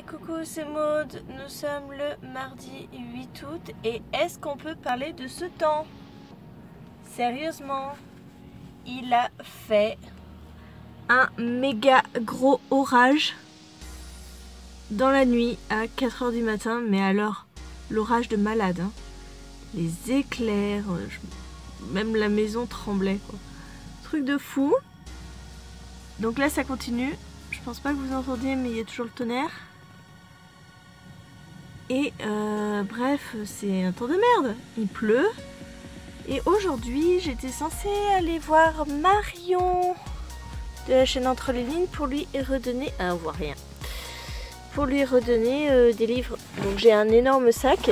Hey, coucou, c'est Maud. Nous sommes le mardi 8 août et est-ce qu'on peut parler de ce temps? Sérieusement, il a fait un méga gros orage dans la nuit à 4 h du matin, mais alors l'orage de malade, hein. Les éclairs, même la maison tremblait, quoi. Truc de fou. Donc là ça continue. Je pense pas que vous entendiez, mais il y a toujours le tonnerre. Et bref, c'est un temps de merde. Il pleut. Et aujourd'hui, j'étais censée aller voir Marion de la chaîne Entre les lignes pour lui redonner... Ah, on voit rien. Pour lui redonner des livres. Donc j'ai un énorme sac.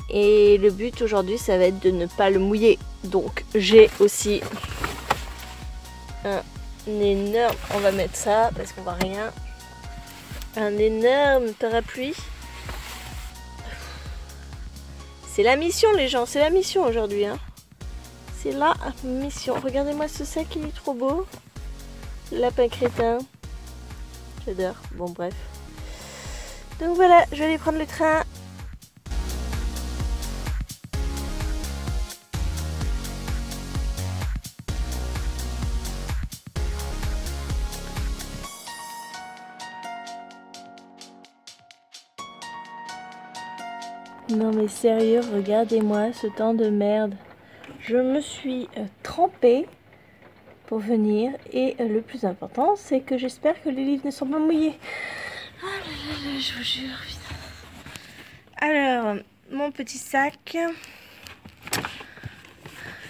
Et le but aujourd'hui, ça va être de ne pas le mouiller. Donc j'ai aussi un énorme... On va mettre ça parce qu'on voit rien. Un énorme parapluie. C'est la mission les gens, c'est la mission aujourd'hui, hein. C'est la mission. Regardez-moi ce sac, il est trop beau. Lapin crétin. J'adore. Bon bref. Donc voilà, je vais aller prendre le train. Non mais sérieux, regardez-moi ce temps de merde. Je me suis trempée pour venir et le plus important c'est que j'espère que les livres ne sont pas mouillés. Ah là là, je vous jure. Alors, mon petit sac.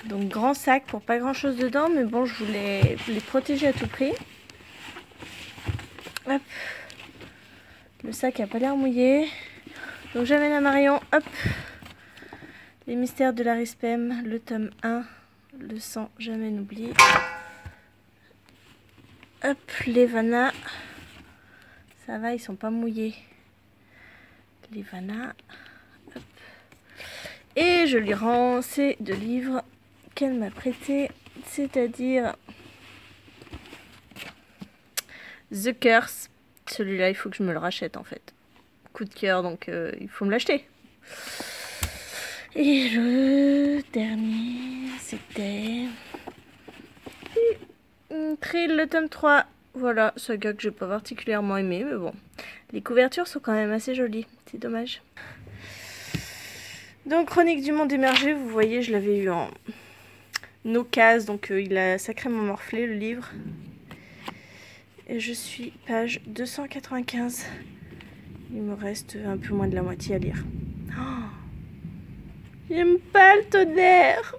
Donc grand sac pour pas grand chose dedans, mais bon, je voulais les protéger à tout prix. Hop. Le sac a pas l'air mouillé. Donc j'amène à Marion, hop, les mystères de la Rispem, le tome 1, le sang jamais n'oublie. Hop, les Vanna, ça va, ils sont pas mouillés. Les Vanna, hop. Et je lui rends ces deux livres qu'elle m'a prêtés, c'est-à-dire The Curse. Celui-là, il faut que je me le rachète en fait. Coup de cœur, donc il faut me l'acheter. Et le dernier, c'était Trill, le tome 3. Voilà, saga que j'ai pas particulièrement aimé, mais bon. Les couvertures sont quand même assez jolies, c'est dommage. Donc, Chronique du monde émergé, vous voyez, je l'avais eu en occasion, donc il a sacrément morflé le livre. Et je suis page 295. Il me reste un peu moins de la moitié à lire. Oh, j'aime pas le tonnerre.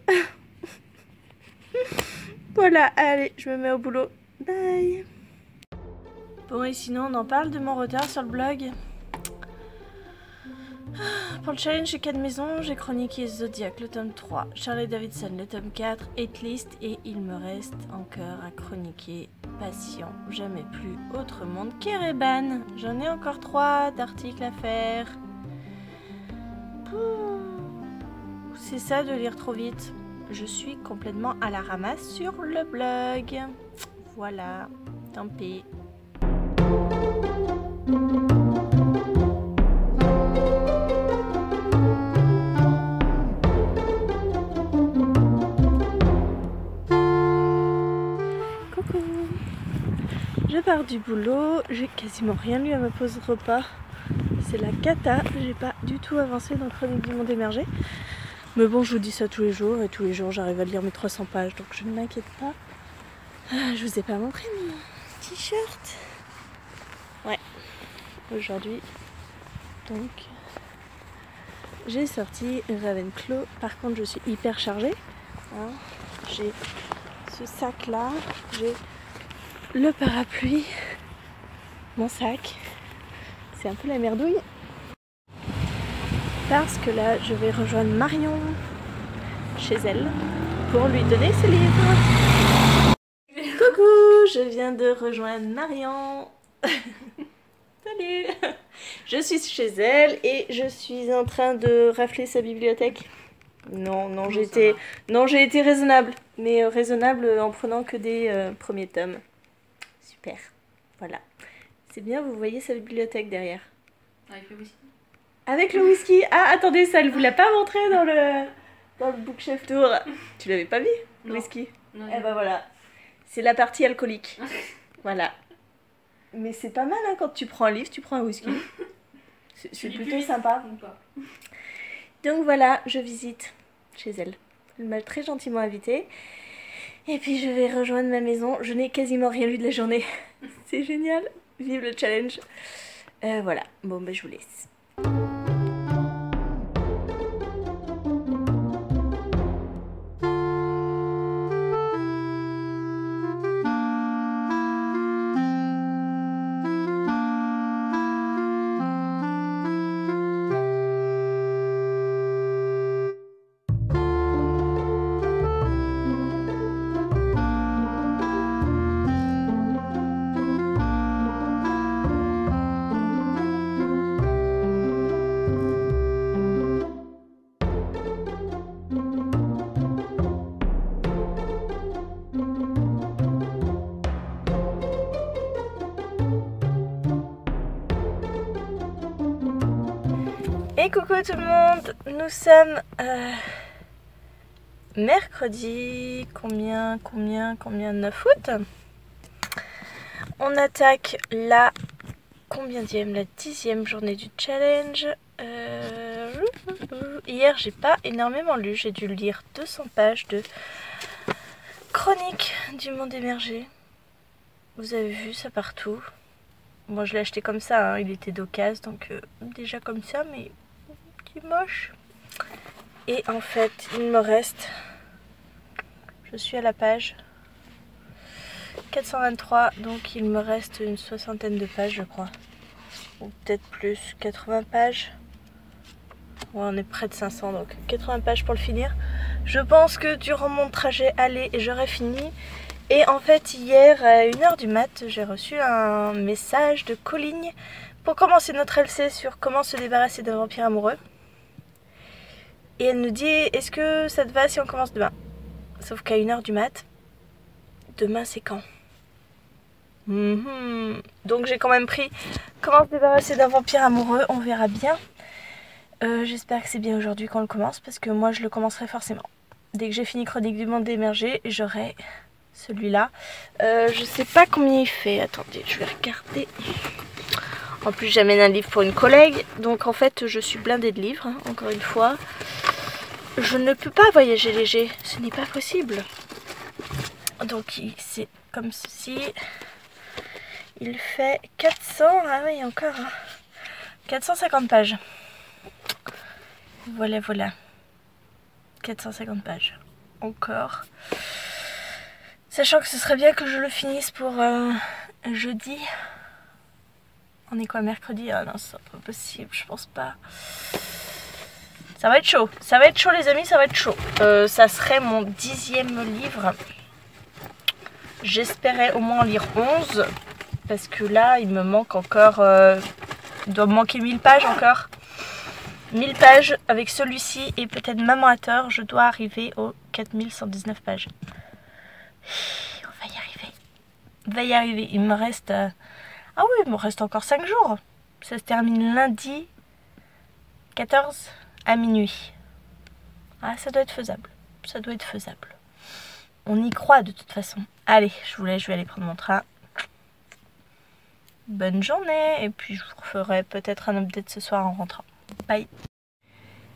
Voilà, allez, je me mets au boulot. Bye. Bon, et sinon, on en parle de mon retard sur le blog. Pour le challenge chez 4 maisons, j'ai chroniqué Zodiac, le tome 3, Charlie Davidson, le tome 4, List, et il me reste encore à chroniquer Patient, jamais plus, Autre monde qu'Ereban. J'en ai encore 3 d'articles à faire. C'est ça de lire trop vite. Je suis complètement à la ramasse sur le blog. Voilà, tant pis. Je pars du boulot, j'ai quasiment rien lu à ma pause repas. C'est la cata, j'ai pas du tout avancé dans Chronique du monde émergé. Mais bon, je vous dis ça tous les jours et tous les jours j'arrive à lire mes 300 pages, donc je ne m'inquiète pas. Je vous ai pas montré mon t-shirt. Ouais, aujourd'hui, donc, j'ai sorti Ravenclaw. Par contre, je suis hyper chargée. Hein. J'ai ce sac là, j'ai le parapluie, mon sac, c'est un peu la merdouille. Parce que là, je vais rejoindre Marion chez elle pour lui donner ses livres. Coucou, je viens de rejoindre Marion. Salut. Je suis chez elle et je suis en train de rafler sa bibliothèque. Non, j'ai été raisonnable, mais raisonnable en prenant que des premiers tomes. Super, voilà. C'est bien, vous voyez sa bibliothèque derrière. Avec le whisky. Avec le whisky. Ah, attendez, ça, elle vous l'a pas montré dans le bookshelf tour. Tu l'avais pas vu, le Non. whisky? Non, Eh ben voilà. C'est la partie alcoolique. Voilà. Mais c'est pas mal, hein, quand tu prends un livre, tu prends un whisky. C'est plutôt sympa. Donc voilà, je visite chez elle. Elle m'a très gentiment invitée. Et puis je vais rejoindre ma maison. Je n'ai quasiment rien lu de la journée. C'est génial. Vive le challenge. Voilà. Bon, ben je vous laisse. Et coucou tout le monde, nous sommes mercredi, combien 9 août. On attaque la combienième, la 10e journée du challenge. Hier j'ai pas énormément lu, j'ai dû lire 200 pages de chronique du monde émergé. Vous avez vu ça partout. Moi je l'ai acheté comme ça, hein. Il était d'occasion, donc déjà comme ça, mais qui moche. Et en fait il me reste, je suis à la page 423, donc il me reste une soixantaine de pages je crois, ou peut-être plus, 80 pages. Ouais, on est près de 500, donc 80 pages pour le finir. Je pense que durant mon trajet aller j'aurai fini. Et en fait hier à 1h du mat j'ai reçu un message de Colline pour commencer notre LC sur comment se débarrasser d'un vampire amoureux. Et elle nous dit, est-ce que ça te va si on commence demain? Sauf qu'à 1h du mat, demain c'est quand? Donc j'ai quand même pris comment se débarrasser d'un vampire amoureux, on verra bien. J'espère que c'est bien aujourd'hui qu'on le commence, parce que moi je le commencerai forcément. Dès que j'ai fini Chronique du monde émergé, j'aurai celui-là. Je sais pas combien il fait, attendez, je vais regarder. En plus j'amène un livre pour une collègue, donc en fait je suis blindée de livres, hein, encore une fois. Je ne peux pas voyager léger, ce n'est pas possible. Donc c'est comme ceci. Il fait 400, ah oui encore, hein, 450 pages. Voilà, voilà. 450 pages. Encore. Sachant que ce serait bien que je le finisse pour jeudi. On est quoi, mercredi? Ah non, c'est pas possible, je pense pas. Ça va être chaud. Ça va être chaud les amis, ça va être chaud. Ça serait mon 10e livre. J'espérais au moins en lire 11. Parce que là, il me manque encore... il doit me manquer 1000 pages encore. 1000 pages avec celui-ci et peut-être Maman a tort. Je dois arriver aux 4119 pages. On va y arriver. On va y arriver. Il me reste... ah oui, il me reste encore 5 jours. Ça se termine lundi 14 à minuit. Ah, ça doit être faisable. Ça doit être faisable. On y croit de toute façon. Allez, je vous laisse, je vais aller prendre mon train. Bonne journée. Et puis je vous referai peut-être un update ce soir en rentrant. Bye.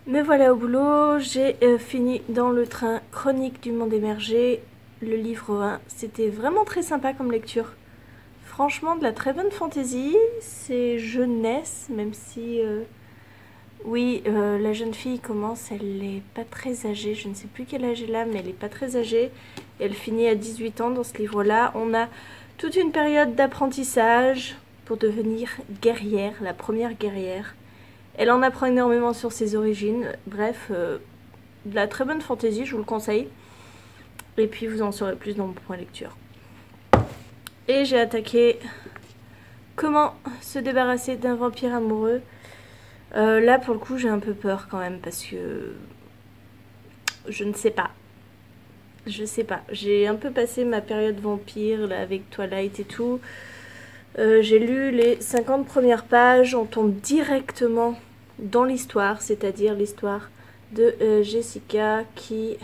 Me voilà au boulot. J'ai fini dans le train Chronique du monde émergé. Le livre 1. C'était vraiment très sympa comme lecture. Franchement, de la très bonne fantaisie. C'est jeunesse, même si... oui, la jeune fille commence, elle n'est pas très âgée. Je ne sais plus quel âge elle a, mais elle n'est pas très âgée. Elle finit à 18 ans dans ce livre-là. On a toute une période d'apprentissage pour devenir guerrière, la première guerrière. Elle en apprend énormément sur ses origines. Bref, de la très bonne fantaisie, je vous le conseille. Et puis vous en saurez plus dans mon point lecture. Et j'ai attaqué comment se débarrasser d'un vampire amoureux. Là pour le coup j'ai un peu peur quand même parce que je ne sais pas. Je sais pas. J'ai un peu passé ma période vampire là, avec Twilight et tout. J'ai lu les 50 premières pages, on tombe directement dans l'histoire, c'est-à-dire l'histoire de Jessica qui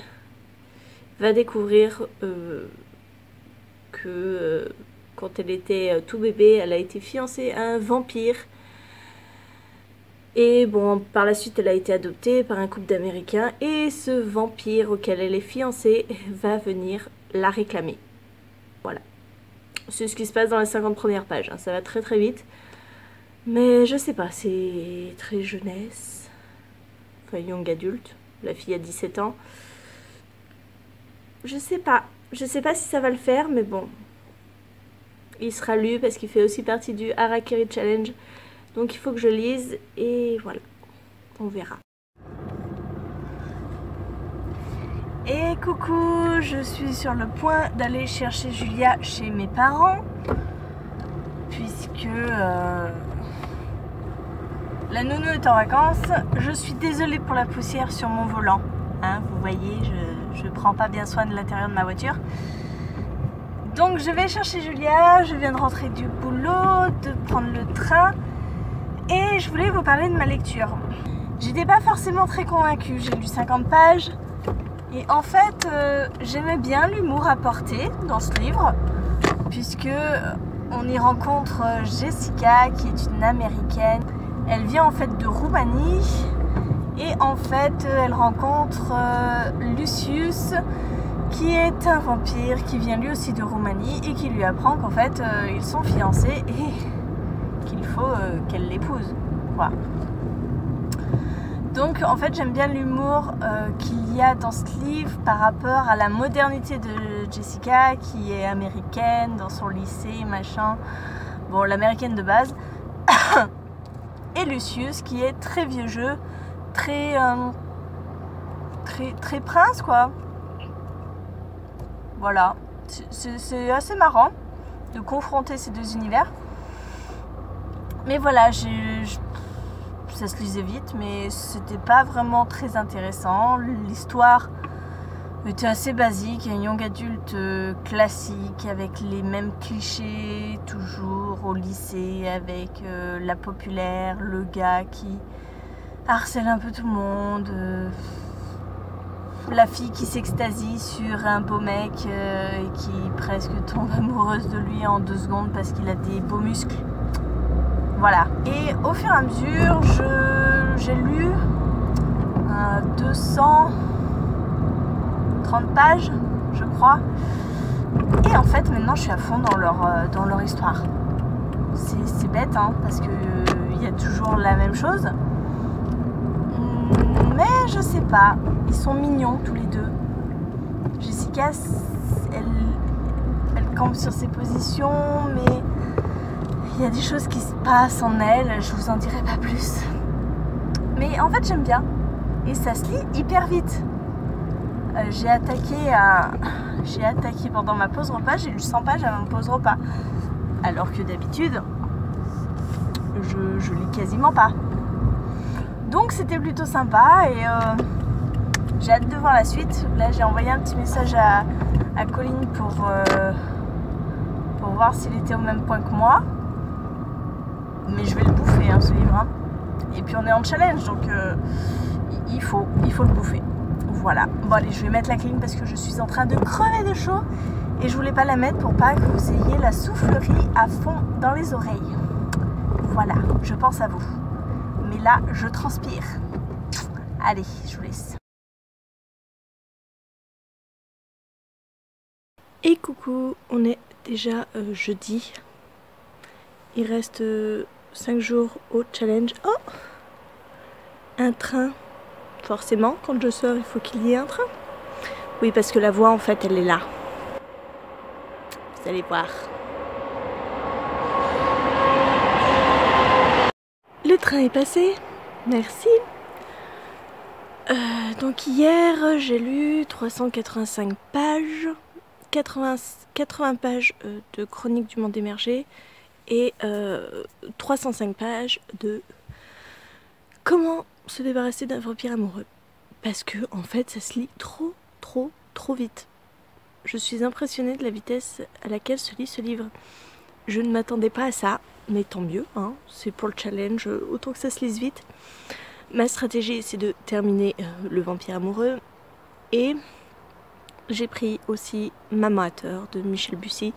va découvrir que quand elle était tout bébé, elle a été fiancée à un vampire. Et bon, par la suite, elle a été adoptée par un couple d'Américains et ce vampire auquel elle est fiancée va venir la réclamer. Voilà. C'est ce qui se passe dans les 50 premières pages, hein. Ça va très très vite. Mais je sais pas, c'est très jeunesse. Enfin, young adulte. La fille a 17 ans. Je sais pas. Je sais pas si ça va le faire, mais bon. Il sera lu parce qu'il fait aussi partie du Harakiri Challenge. Donc il faut que je lise et voilà. On verra. Et coucou, je suis sur le point d'aller chercher Julia chez mes parents. Puisque la nounou est en vacances. Je suis désolée pour la poussière sur mon volant. Hein, vous voyez, je prends pas bien soin de l'intérieur de ma voiture. Donc je vais chercher Julia. Je viens de rentrer du boulot, de prendre le train. Et je voulais vous parler de ma lecture. J'étais pas forcément très convaincue. J'ai lu 50 pages. Et en fait, j'aimais bien l'humour apporté dans ce livre. Puisque on y rencontre Jessica, qui est une Américaine. Elle vient en fait de Roumanie. Et en fait, elle rencontre Lucius, qui est un vampire, qui vient lui aussi de Roumanie. Et qui lui apprend qu'en fait, ils sont fiancés et qu'il faut qu'elle l'épouse. Voilà. Donc en fait j'aime bien l'humour qu'il y a dans ce livre par rapport à la modernité de Jessica qui est américaine dans son lycée, machin. Bon, l'américaine de base. Et Lucius qui est très vieux jeu, très prince quoi. Voilà, c'est assez marrant de confronter ces deux univers. Mais voilà, ça se lisait vite, mais c'était pas vraiment très intéressant. L'histoire était assez basique, un young adulte classique avec les mêmes clichés, toujours au lycée, avec la populaire, le gars qui harcèle un peu tout le monde, la fille qui s'extasie sur un beau mec et qui presque tombe amoureuse de lui en 2 secondes parce qu'il a des beaux muscles. Voilà. Et au fur et à mesure, j'ai lu 230 pages, je crois. Et en fait, maintenant, je suis à fond dans leur histoire. C'est bête, hein, parce que il y a toujours la même chose. Mais je sais pas. Ils sont mignons tous les deux. Jessica, elle campe sur ses positions, mais il y a des choses qui se passent en elle, je vous en dirai pas plus. Mais en fait j'aime bien. Et ça se lit hyper vite. J'ai attaqué pendant ma pause repas, j'ai lu 100 pages avant ma pause repas. Alors que d'habitude, je lis quasiment pas. Donc c'était plutôt sympa et j'ai hâte de voir la suite. Là j'ai envoyé un petit message à Colin pour voir s'il était au même point que moi. Mais je vais le bouffer hein, ce livre hein. Et puis on est en challenge donc il faut le bouffer. Voilà, bon allez je vais mettre la clim parce que je suis en train de crever de chaud. Et je voulais pas la mettre pour pas que vous ayez la soufflerie à fond dans les oreilles. Voilà, je pense à vous. Mais là je transpire. Allez, je vous laisse. Et coucou, on est déjà jeudi. Il reste 5 jours au challenge. Oh, un train. Forcément, quand je sors, il faut qu'il y ait un train. Oui, parce que la voie, en fait, elle est là. Vous allez voir. Le train est passé. Merci. Donc hier, j'ai lu 385 pages. 80 pages de Chronique du monde émergé. Et 305 pages de comment se débarrasser d'un vampire amoureux. Parce que en fait ça se lit trop vite. Je suis impressionnée de la vitesse à laquelle se lit ce livre. Je ne m'attendais pas à ça, mais tant mieux, hein. C'est pour le challenge, autant que ça se lise vite. Ma stratégie, c'est de terminer Le Vampire Amoureux. Et j'ai pris aussi Maman à tort de Michel Bussy.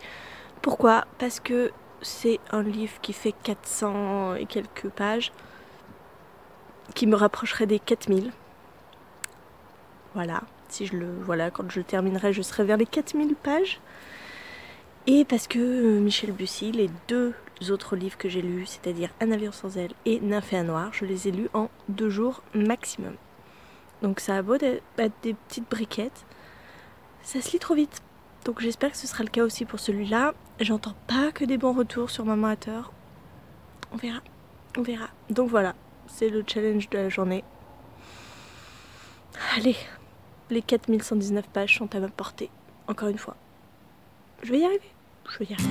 Pourquoi? Parce que c'est un livre qui fait 400 et quelques pages, qui me rapprocherait des 4000. Voilà, quand je le terminerai, je serai vers les 4000 pages. Et parce que Michel Bussy, les 2 autres livres que j'ai lus, c'est-à-dire Un navire sans aile et Nymphéa noire, je les ai lus en 2 jours maximum. Donc ça a beau être des petites briquettes, ça se lit trop vite. Donc j'espère que ce sera le cas aussi pour celui-là. J'entends pas que des bons retours sur Maman à tort. On verra, on verra. Donc voilà, c'est le challenge de la journée. Allez, les 4119 pages sont à ma portée, encore une fois. Je vais y arriver, je vais y arriver.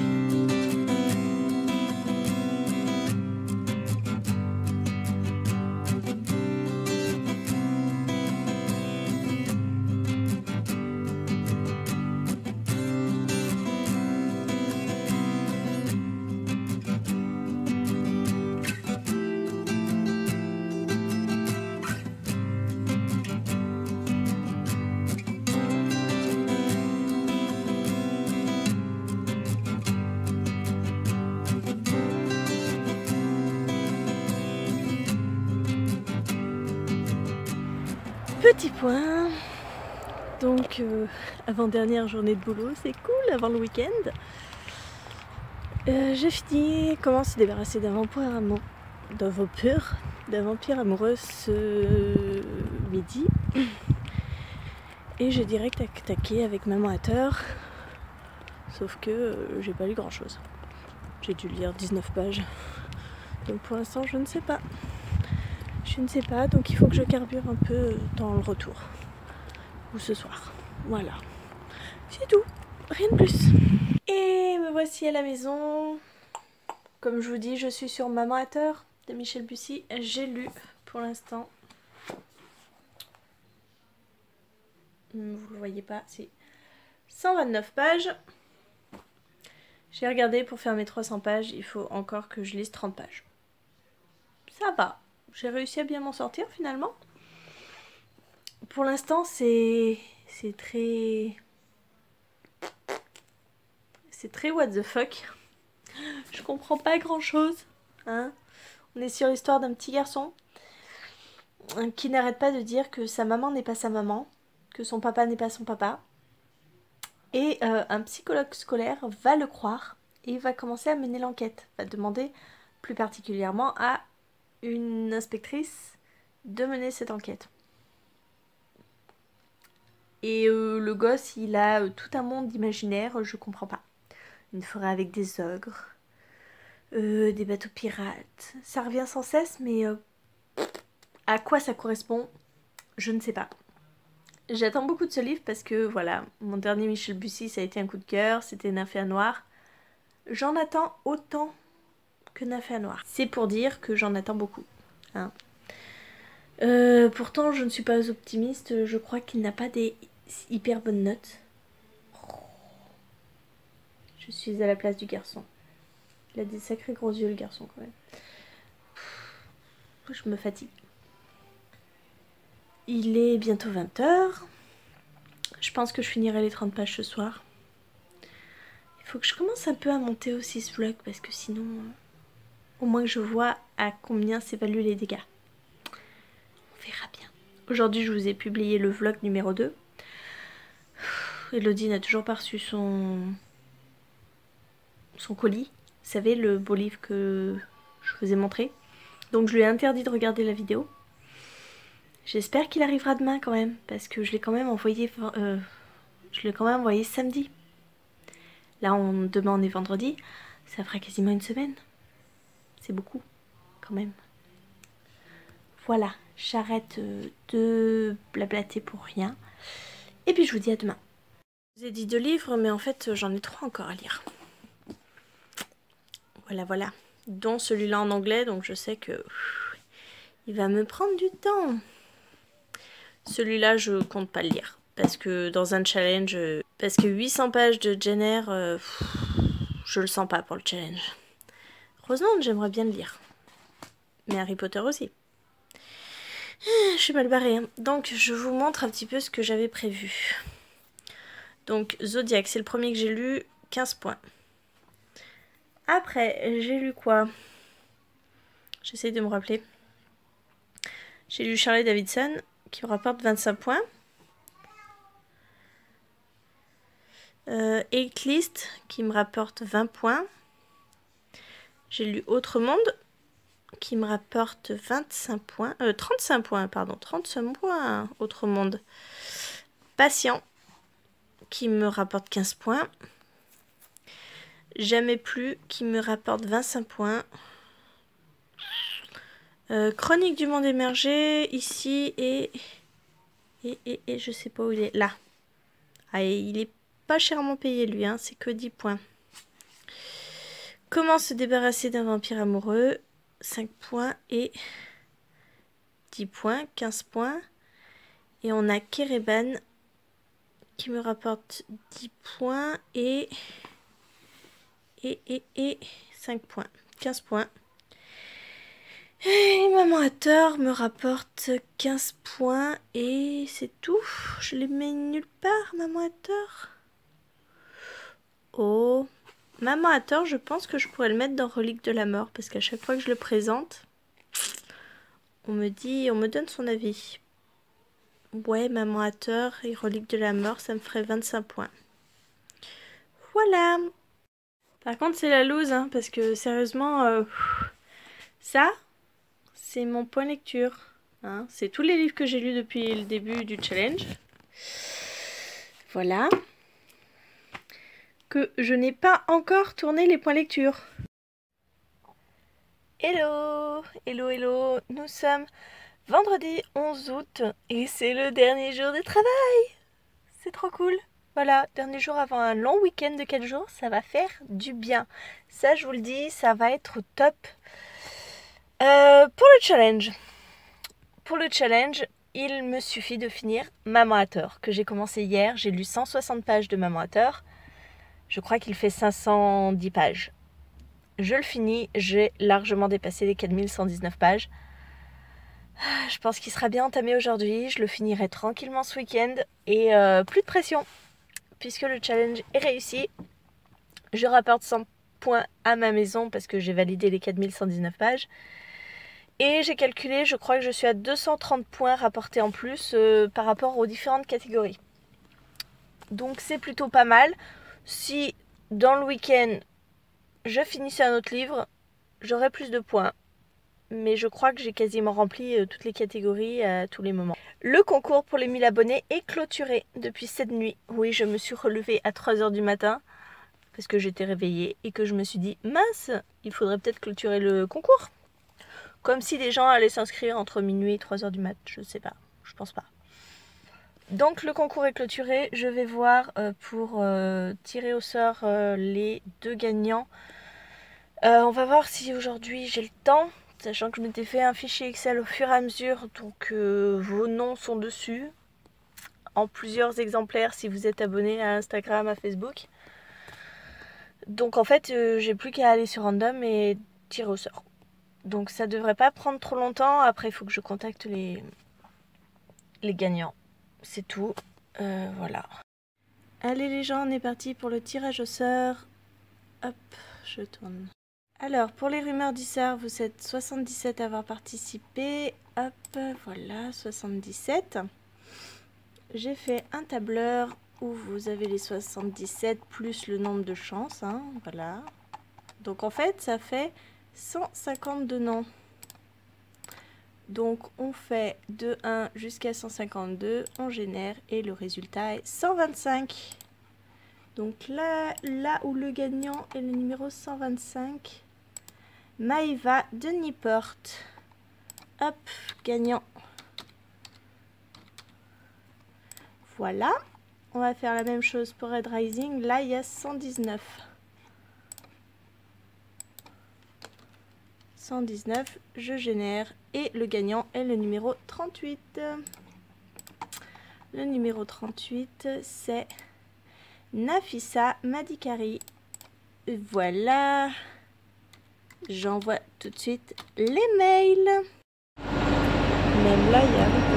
Petit point, donc avant-dernière journée de boulot, c'est cool, avant le week-end. J'ai fini comment se débarrasser d'un vampire amoureux ce midi. Et j'ai direct attaqué avec Maman à tort, sauf que j'ai pas lu grand chose. J'ai dû lire 19 pages, donc pour l'instant je ne sais pas. Je ne sais pas, donc il faut que je carbure un peu dans le retour. Ou ce soir. Voilà. C'est tout. Rien de plus. Et me voici à la maison. Comme je vous dis, je suis sur Maman à tort de Michel Bussy. J'ai lu pour l'instant. Vous le voyez pas, c'est 129 pages. J'ai regardé pour faire mes 300 pages. Il faut encore que je lise 30 pages. Ça va. J'ai réussi à bien m'en sortir finalement. Pour l'instant, c'est très what the fuck. Je comprends pas grand chose. Hein. On est sur l'histoire d'un petit garçon qui n'arrête pas de dire que sa maman n'est pas sa maman, que son papa n'est pas son papa. Et un psychologue scolaire va le croire et va commencer à mener l'enquête. Va demander plus particulièrement à une inspectrice de mener cette enquête. Et le gosse, il a tout un monde imaginaire, je comprends pas. Une forêt avec des ogres, des bateaux pirates. Ça revient sans cesse, mais à quoi ça correspond, je ne sais pas. J'attends beaucoup de ce livre parce que, voilà, mon dernier Michel Bussy, ça a été un coup de cœur, c'était Nymphéa noire. J'en attends autant que Nymphéa noire. C'est pour dire que j'en attends beaucoup. Hein. Pourtant, je ne suis pas optimiste. Je crois qu'il n'a pas des hyper bonnes notes. Je suis à la place du garçon. Il a des sacrés gros yeux, le garçon, quand même. Je me fatigue. Il est bientôt 20 h. Je pense que je finirai les 30 pages ce soir. Il faut que je commence un peu à monter aussi ce vlog parce que sinon, au moins que je vois à combien s'évaluent les dégâts. On verra bien. Aujourd'hui, je vous ai publié le vlog numéro 2. Elodie n'a toujours pas reçu son colis. Vous savez, le beau livre que je vous ai montré. Donc je lui ai interdit de regarder la vidéo. J'espère qu'il arrivera demain quand même, parce que je l'ai quand même envoyé samedi. Là, demain on est vendredi, ça fera quasiment une semaine. C'est beaucoup, quand même. Voilà, j'arrête de blablater pour rien. Et puis je vous dis à demain. Je vous ai dit 2 livres, mais en fait j'en ai 3 encore à lire. Voilà. Dont celui-là en anglais, donc je sais que il va me prendre du temps. Celui-là, je compte pas le lire. Parce que dans un challenge... Parce que 800 pages de Jane Eyre, je le sens pas pour le challenge. Roseland, j'aimerais bien le lire. Mais Harry Potter aussi. Je suis mal barrée. Hein. Donc, je vous montre un petit peu ce que j'avais prévu. Donc, Zodiac, c'est le premier que j'ai lu, 15 points. Après, j'ai lu quoi? J'essaye de me rappeler. J'ai lu Charlie Davidson, qui me rapporte 25 points. Eightlist, qui me rapporte 20 points. J'ai lu Autre Monde, qui me rapporte 25 points. 35 points, pardon. 35 points, Autre Monde. Patient, qui me rapporte 15 points. Jamais plus, qui me rapporte 25 points. Chronique du monde émergé, ici, et je sais pas où il est. Là. Ah, il est pas chèrement payé, lui, hein, c'est que 10 points. Comment se débarrasser d'un vampire amoureux, 5 points et 10 points, 15 points. Et on a Kereban, qui me rapporte 10 points et 5 points, 15 points. Et Maman a tort me rapporte 15 points et c'est tout. Je les mets nulle part, Maman a tort. Oh, Maman a tort, je pense que je pourrais le mettre dans Relique de la mort parce qu'à chaque fois que je le présente, on me donne son avis. Ouais, Maman a tort et Relique de la mort, ça me ferait 25 points. Voilà. Par contre, c'est la loose, hein, parce que sérieusement, ça, c'est mon point lecture. Hein. C'est tous les livres que j'ai lus depuis le début du challenge. Voilà. Que je n'ai pas encore tourné les points lecture. Hello, hello, hello. Nous sommes vendredi 11 août et c'est le dernier jour de travail. C'est trop cool. Voilà, dernier jour avant un long week-end de 4 jours, ça va faire du bien. Ça, je vous le dis, ça va être top. Pour le challenge. Pour le challenge, il me suffit de finir Maman a tort, que j'ai commencé hier. J'ai lu 160 pages de Maman a tort. Je crois qu'il fait 510 pages. Je le finis, j'ai largement dépassé les 4119 pages. Je pense qu'il sera bien entamé aujourd'hui. Je le finirai tranquillement ce week-end. Et plus de pression, puisque le challenge est réussi. Je rapporte 100 points à ma maison parce que j'ai validé les 4119 pages. Et j'ai calculé, je crois que je suis à 230 points rapportés en plus par rapport aux différentes catégories. Donc c'est plutôt pas mal. Si dans le week-end, je finissais un autre livre, j'aurais plus de points. Mais je crois que j'ai quasiment rempli toutes les catégories à tous les moments. Le concours pour les 1000 abonnés est clôturé depuis cette nuit. Oui, je me suis relevée à 3 h du matin parce que j'étais réveillée et que je me suis dit, mince, il faudrait peut-être clôturer le concours. Comme si des gens allaient s'inscrire entre minuit et 3 h du mat. Je sais pas, je pense pas. Donc le concours est clôturé. Je vais voir pour tirer au sort les 2 gagnants. On va voir si aujourd'hui j'ai le temps. Sachant que je m'étais fait un fichier Excel au fur et à mesure. Donc vos noms sont dessus. En plusieurs exemplaires si vous êtes abonné à Instagram, à Facebook. Donc en fait j'ai plus qu'à aller sur Random et tirer au sort. Donc ça devrait pas prendre trop longtemps. Après il faut que je contacte les gagnants. C'est tout. Voilà. Allez les gens, on est parti pour le tirage au sort. Hop, je tourne. Alors pour les rumeurs d'Issard, vous êtes 77 à avoir participé. Hop, voilà, 77. J'ai fait un tableur où vous avez les 77 plus le nombre de chances. Hein, voilà. Donc en fait ça fait 152 noms. Donc on fait de 1 jusqu'à 152, on génère et le résultat est 125. Donc là où le gagnant est le numéro 125, Maëva de Niport. Hop, gagnant. Voilà, on va faire la même chose pour Red Rising. Là il y a 119. 119, je génère et le gagnant est le numéro 38. Le numéro 38 c'est Nafissa Madikari. voilà. J'envoie tout de suite les mails. Même là, il y a Harry Potter.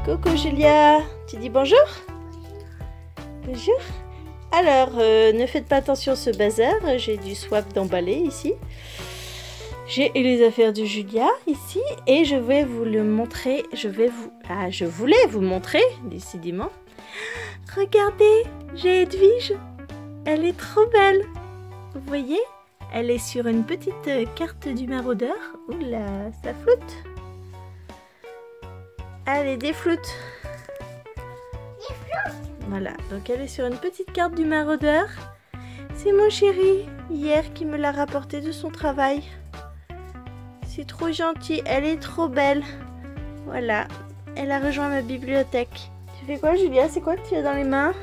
Coucou Julia, tu dis bonjour? Bonjour. Alors, ne faites pas attention à ce bazar, j'ai du swap d'emballer ici. J'ai les affaires de Julia ici et je vais vous le montrer. Je voulais vous montrer, décidément. Regardez, j'ai Edwige. Elle est trop belle. Vous voyez? Elle est sur une petite carte du maraudeur. Oula, ça floute. Allez, des floutes. Voilà, donc elle est sur une petite carte du maraudeur. C'est mon chéri, hier, qui me l'a rapporté de son travail. C'est trop gentil, elle est trop belle. Voilà, elle a rejoint ma bibliothèque. Tu fais quoi, Julia? C'est quoi que tu as dans les mains?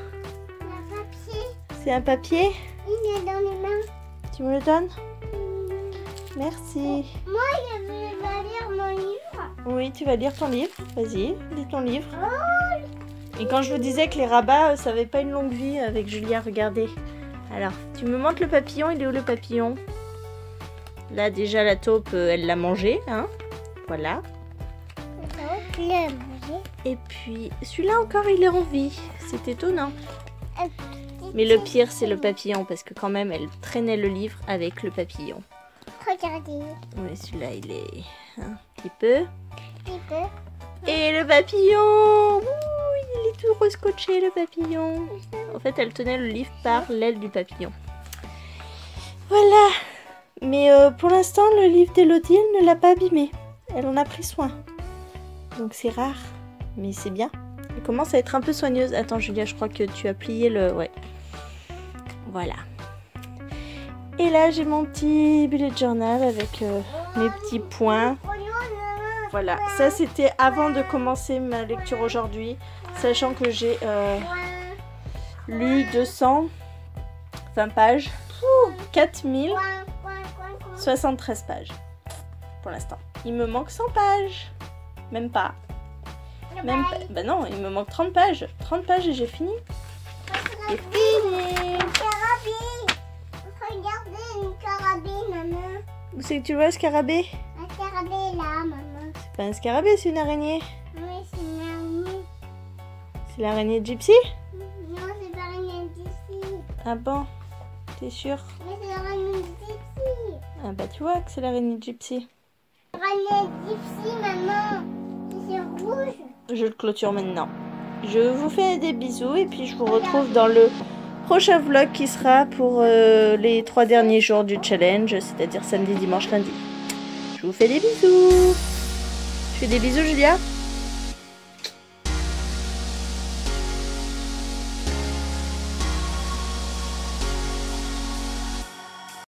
Un papier. C'est un papier? Il est dans les mains. Tu me le donnes? Merci. Moi, je vais lire mon livre. Oui, tu vas lire ton livre. Vas-y, lis ton livre. Oh. Et quand je vous disais que les rabats, ça n'avait pas une longue vie avec Julia, regardez. Alors, tu me montres le papillon, il est où le papillon? Là, déjà, la taupe, elle l'a mangé, hein. Voilà. Et puis, celui-là encore, il est en vie. C'est étonnant. Mais le pire, c'est le papillon, parce que quand même, elle traînait le livre avec le papillon. Regardez. Oui, celui-là, il est un petit peu. Un peu. Et le papillon! Ouh, il est tout rescotché, le papillon. En fait, elle tenait le livre par l'aile du papillon. Voilà. Mais pour l'instant, le livre d'Elodie, elle ne l'a pas abîmé. Elle en a pris soin. Donc c'est rare, mais c'est bien. Elle commence à être un peu soigneuse. Attends, Julia, je crois que tu as plié le... Ouais. Voilà. Et là, j'ai mon petit bullet journal avec mes petits points. Voilà, ça c'était avant de commencer ma lecture aujourd'hui, sachant que j'ai lu 220 pages, 4073 pages pour l'instant. Il me manque 100 pages, même pas. Même pas. Bah non, il me manque 30 pages. 30 pages et j'ai fini. C'est fini. Regardez une carabée, maman. Où c'est que tu vois, scarabée? Un scarabée là, maman. C'est pas un scarabée, c'est une araignée. Oui, c'est une araignée. C'est l'araignée de Gypsy? Non, c'est l'araignée d'ici. Ah bon? T'es sûr? Mais c'est l'araignée d'ici. Ah bah tu vois que c'est l'araignée de Gypsy. L'araignée d'ici, maman. C'est rouge. Je le clôture maintenant. Je vous fais des bisous et puis je vous retrouve dans le prochain vlog qui sera pour les 3 derniers jours du challenge, c'est-à-dire samedi, dimanche, lundi. Je vous fais des bisous. Je fais des bisous, Julia.